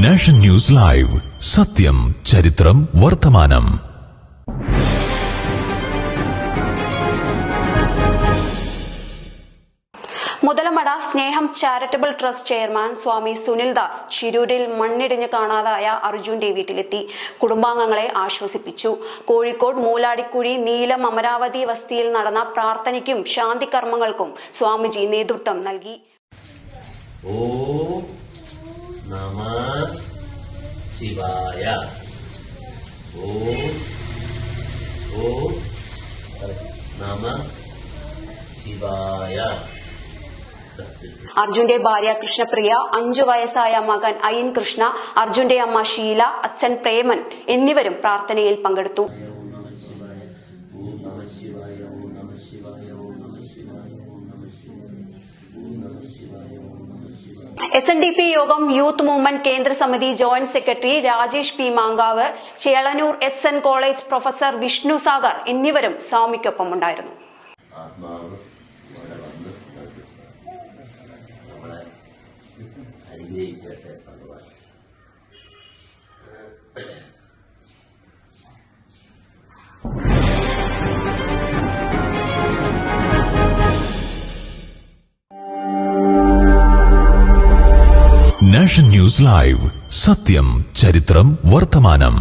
Nation news live, സത്യം, ചരിത്രം, വർത്തമാനം. മുതലമട സ്നേഹം ചാരിറ്റബിൾ ട്രസ്റ്റ് ചെയർമാൻ സ്വാമി സുനിൽ ദാസ് ശിരൂരിൽ മണ്ണിടിഞ്ഞ് കാണാതായ അർജുന്റെ വീട്ടിലെത്തി കുടുംബാംഗങ്ങളെ ആശ്വസിപ്പിച്ചു. കോഴിക്കോട് മൂലാടിക്കുഴി നീലം അമരാവതി വസതിയിൽ നടന്ന പ്രാർത്ഥനയ്ക്കും ശാന്തി കർമ്മങ്ങൾക്കും സ്വാമിജി നേതൃത്വം നൽകി. ഓം നമഃ ശിവായ. ഓം നമഃ ശിവായ. അർജുന്റെ ഭാര്യ കൃഷ്ണപ്രിയ, 5 വയസ്സായ മകൻ അയിൻ കൃഷ്ണ, അർജുന്റെ അമ്മ ഷീല, അച്ഛൻ പ്രേമൻ എന്നിവരും പ്രാർത്ഥനയിൽ പങ്കെടുത്തു. SNDP യോഗം യൂത്ത് മൂവ്മെന്റ് കേന്ദ്ര സമിതി joint secretary Rajesh P Mankavu, Chelannur SN college professor Vishnu Sagar എന്നിവരും സ്വാമിക്കൊപ്പം ഉണ്ടായിരുന്നു. നാഷൻ ന്യൂസ് ലൈവ്, സത്യം, ചരിത്രം, വർത്തമാനം.